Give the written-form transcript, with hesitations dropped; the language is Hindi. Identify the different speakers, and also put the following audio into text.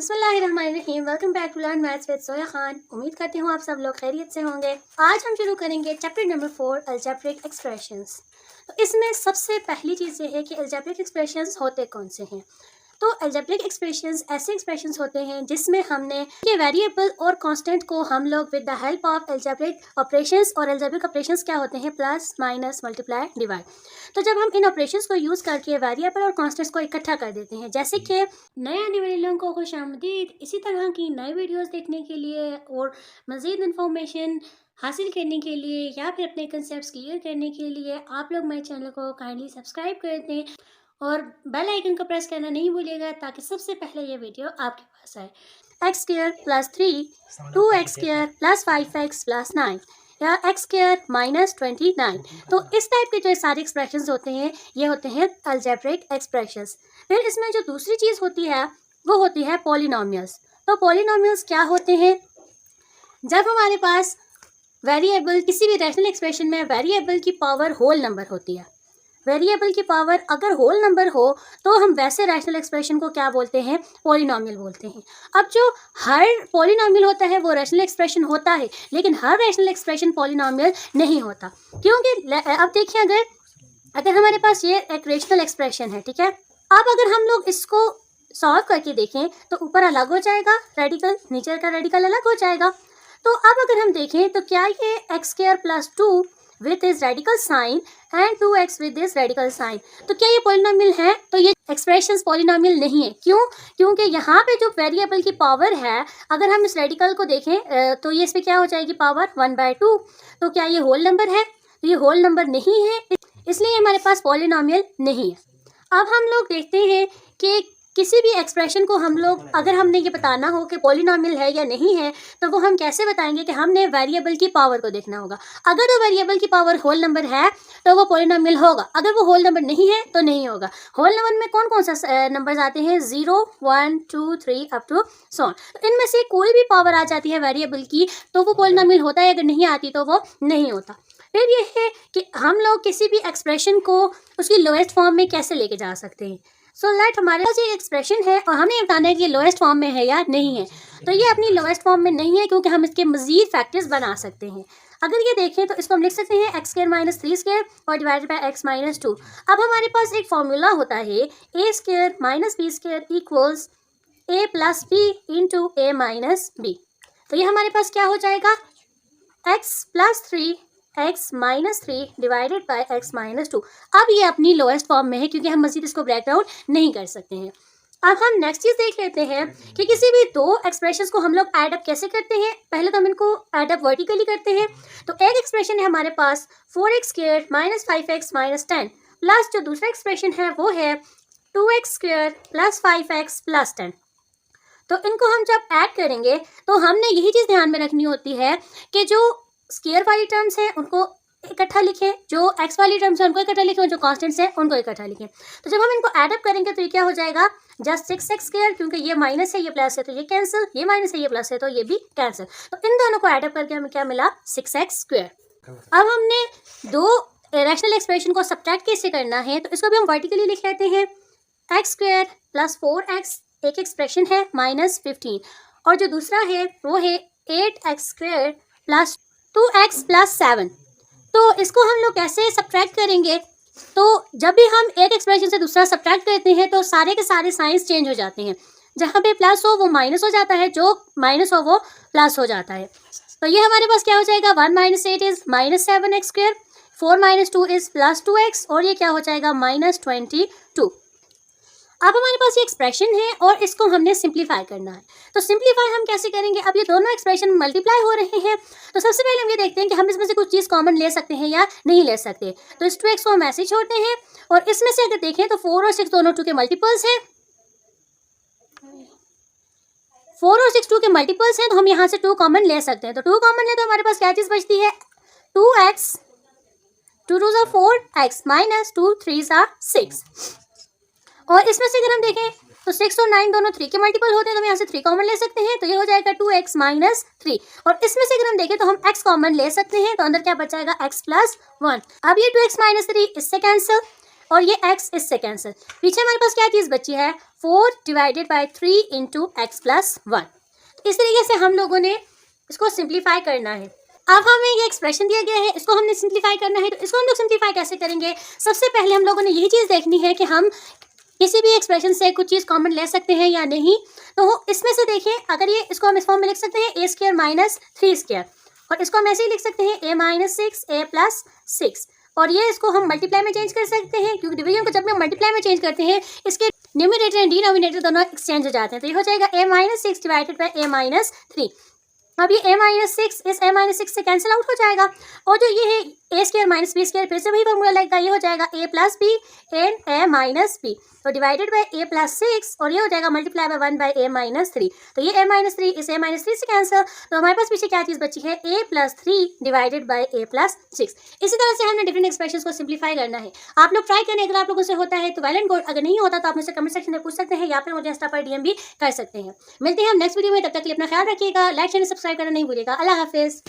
Speaker 1: बिस्मिल्लाहिर्रहमानिर्रहीम। Welcome back to learn maths with Soya Khan. उम्मीद करती हूँ आप सब लोग खैरियत से होंगे। आज हम शुरू करेंगे चैप्टर नंबर 4 अलजेब्रिक एक्सप्रेशंस। तो इसमें सबसे पहली चीज़ ये है कि अलजेब्रिक एक्सप्रेशंस होते कौन से हैं। तो अलजेब्रिक एक्सप्रेशंस ऐसे एक्सप्रेशंस होते हैं जिसमें हमने ये वेरिएबल और कांस्टेंट को हम लोग with the help of algebraic operations, और अलजेब्रिक ऑपरेशंस क्या होते हैं, प्लस माइनस मल्टीप्लाई डिवाइड। तो जब हम इन ऑपरेशंस को यूज़ करके वेरिएबल और कांस्टेंट्स को इकट्ठा कर देते हैं, जैसे कि नए आने वाले लोगों को खुशामदीद। इसी तरह की नई वीडियोस देखने के लिए और मज़ीद इन्फॉर्मेशन हासिल करने के लिए या फिर अपने कंसेप्ट क्लियर करने के लिए आप लोग मेरे चैनल को काइंडली सब्सक्राइब कर दें और बेल आइकन को प्रेस करना नहीं भूलिएगा ताकि सबसे पहले ये वीडियो आपके पास आए। X square plus 3, 2x square plus 5x plus 9 या एक्स स्क्वायर माइनस 29। तो इस टाइप के जो सारे एक्सप्रेशंस होते हैं ये होते हैं अलजेब्रिक एक्सप्रेशंस। फिर इसमें जो दूसरी चीज़ होती है वो होती है पॉलिनोमियल्स। तो पॉलिनोमियल्स क्या होते हैं, जब हमारे पास वेरिएबल किसी भी रैशनल एक्सप्रेशन में वेरिएबल की पावर होल नंबर होती है। वेरिएबल की पावर अगर होल नंबर हो तो हम वैसे रैशनल एक्सप्रेशन को क्या बोलते हैं, पॉलिनोमियल बोलते हैं। अब जो हर पॉलिनोमियल होता है वो रैशनल एक्सप्रेशन होता है, लेकिन हर रैशनल एक्सप्रेशन पॉलिनोमियल नहीं होता। क्योंकि अब देखिए, अगर हमारे पास ये एक रैशनल एक्सप्रेशन है, ठीक है, अब अगर हम लोग इसको सॉल्व करके देखें तो ऊपर अलग हो जाएगा रेडिकल, नीचे का रेडिकल अलग हो जाएगा। तो अब अगर हम देखें तो क्या ये x square plus 2 with is radical sign and 2x with is radical sign, तो क्या ये पॉलिनोमियल है? तो ये एक्सप्रेशंस पॉलिनोमियल नहीं है। क्यों? क्योंकि यहाँ पे जो वेरिएबल की पावर है, अगर हम इस रेडिकल को देखें तो ये इसमें क्या हो जाएगी, पावर 1/2। तो क्या ये होल नंबर है? तो ये होल नंबर नहीं है, इसलिए हमारे पास पॉलिनोमियल नहीं है। अब हम लोग देखते हैं कि किसी भी एक्सप्रेशन को हम लोग, अगर हमने ये बताना हो कि पॉलिनोमियल है या नहीं है, तो वो हम कैसे बताएंगे कि हमने वेरिएबल की पावर को देखना होगा। अगर वो वेरिएबल की पावर होल नंबर है तो वो पॉलिनोमियल होगा, अगर वो होल नंबर नहीं है तो नहीं होगा। होल नंबर में कौन कौन सा नंबर्स आते हैं, 0, 1, 2, 3 अप टू सो ऑन। तो इनमें से कोई भी पावर आ जाती है वेरिएबल की तो वो पॉलिनोमियल होता है, अगर नहीं आती तो वो नहीं होता। फिर ये है कि हम लोग किसी भी एक्सप्रेशन को उसकी लोएस्ट फॉर्म में कैसे लेके जा सकते हैं। सो लेट हमारे पास ये एक्सप्रेशन है और हमें बताना है कि ये लोएस्ट फॉर्म में है या नहीं है। तो ये अपनी लोएस्ट फॉर्म में नहीं है क्योंकि हम इसके मजीद फैक्टर्स बना सकते हैं। अगर ये देखें तो इसको हम लिख सकते हैं एक्स स्क्वायर माइनस 3 स्क्वायर और डिवाइडेड बाय एक्स माइनस 2। अब हमारे पास एक फॉर्मूला होता है a square minus b square equals a plus b into a minus b. तो ये हमारे पास क्या हो जाएगा, x plus 3 x minus 3 divided by x minus 2। अब ये अपनी लोएस्ट फॉर्म में है क्योंकि हम मजीद इसको ब्रेक डाउन नहीं कर सकते हैं। अब हम नेक्स्ट चीज़ देख लेते हैं कि किसी भी दो एक्सप्रेशंस को हम लोग ऐड अप कैसे करते हैं। पहले तो हम इनको ऐड अप वर्टिकली करते हैं। तो एक एक्सप्रेशन है हमारे पास 4x square minus 5x minus 10, plus जो दूसरा एक्सप्रेशन है वो है 2x square plus 5x plus 10। तो इनको हम जब ऐड करेंगे तो हमने यही चीज़ ध्यान में रखनी होती है कि जो स्क्वायर वाली टर्म्स हैं उनको इकट्ठा लिखें, जो एक्स वाली टर्म्स हैं उनको इकट्ठा लिखें और जो कांस्टेंट्स हैं उनको इकट्ठा लिखें। तो जब हम इनको ऐड अप करेंगे तो ये क्या हो जाएगा, जस्ट 6x स्क्वायर, क्योंकि ये माइनस है ये प्लस है तो ये कैंसिल, ये माइनस है ये प्लस है तो ये भी कैंसिल। तो इन दोनों को ऐड अप करके हमें क्या मिला, 6x स्क्वायर। अब हमने दो रैशनल एक्सप्रेशन को सब्ट्रैक्ट कैसे करना है, तो इसको भी हम वर्टिकली लिख लेते हैं। एक्स स्क्वायर प्लस 4x एक एक्सप्रेशन है माइनस 15, और जो दूसरा है वो है 8x square plus 2x plus 7। तो इसको हम लोग कैसे सब्ट्रैक्ट करेंगे, तो जब भी हम एक एक्सप्रेशन से दूसरा सब्ट्रैक्ट करते हैं तो सारे के सारे साइंस चेंज हो जाते हैं। जहाँ पे प्लस हो वो माइनस हो जाता है, जो माइनस हो वो प्लस हो जाता है। तो ये हमारे पास क्या हो जाएगा, 1 minus 8 is minus 7x square, 4 minus 2 is plus 2x, और ये क्या हो जाएगा, माइनस 22। अब हमारे पास ये एक्सप्रेशन है और इसको हमने सिंप्लीफाई करना है। तो सिंप्लीफाई हम कैसे करेंगे, अब ये दोनों एक्सप्रेशन मल्टीप्लाई हो रहे हैं तो सबसे पहले हम ये देखते हैं कि हम इसमें से कुछ चीज़ कॉमन ले सकते हैं या नहीं ले सकते। तो इस 2x को हम ऐसे छोड़ते हैं और इसमें से अगर देखें तो 4 और 6 दोनों 2 के मल्टीपल्स हैं। 4 और 6 2 के मल्टीपल्स हैं तो हम यहाँ से 2 कॉमन ले सकते हैं। तो 2 कॉमन ले तो हमारे पास क्या चीज़ बचती है, 2x, 2 2 ज़ा 4x माइनस 2 3 ज़ा 6। और इसमें से अगर हम देखें तो 6 और 9 दोनों 3 के मल्टीपल होते हैं तो हम यहाँ से 3 कॉमन ले सकते हैं, तो ये हो जाएगा 2x माइनस 3। और इसमें से अगर हम देखें तो हम x कॉमन ले सकते हैं, तो अंदर क्या बचाएगा, x प्लस 1। अब ये 2x माइनस 3 इससे कैंसिल, और ये x इससे कैंसिल। पीछे हमारे पास क्या चीज़ बची है, 4 divided by 3 into x plus 1। इस तरीके से हम लोगों ने इसको सिंप्लीफाई करना है। अब हमें ये एक्सप्रेशन दिया गया है, इसको हमने सिंप्लीफाई करना है। तो इसको हम लोग सिंप्लीफाई कैसे करेंगे, सबसे पहले हम लोगों ने यही चीज़ देखनी है कि हम किसी भी एक्सप्रेशन से कुछ चीज़ कॉमन ले सकते हैं या नहीं। तो इसमें से देखिए, अगर ये इसको हम इस फॉर्म में लिख सकते हैं a² माइनस 3², और इसको हम ऐसे ही लिख सकते हैं a माइनस 6 a प्लस 6, और ये इसको हम मल्टीप्लाई में चेंज कर सकते हैं, क्योंकि डिवीजन को जब हम मल्टीप्लाई में चेंज करते हैं इसके न्यूमरेटर एंड डिनोमिनेटर दोनों एक्सचेंज हो जाते हैं। तो ये हो जाएगा a minus 6 divided by a minus 3। अब ये a माइनस 6 इस a माइनस 6 से कैंसिल आउट हो जाएगा, और जो ये है a² माइनस b², फिर से वही फॉर्मूला लगेगा, ये हो जाएगा a plus b and a minus b, तो डिवाइडेड बाई a प्लस 6, और ये हो जाएगा multiply by 1 by a minus 3। तो ये a माइनस 3 इस a माइनस 3 से कैंसिल, तो हमारे पास पीछे क्या चीज़ बची है, a plus 3 divided by a plus 6। इसी तरह से हमने डिफरेंट एक्सप्रेशंस को सिंप्लीफाई करना है। आप लोग ट्राई करें, अगर आप लोगों से होता है तो वेल एंड गुड, अगर नहीं होता तो आप मुझसे कमेंट सेक्शन में पूछ सकते हैं, या फिर मुझे इंस्टा पर DM भी कर सकते हैं। मिलते हैं हम नेक्स्ट वीडियो में, तब तक के लिए अपना ख्याल रखिएगा, लाइक चैनल सब्सक्राइब करना नहीं भूलिएगा। अल्लाह हाफिज़।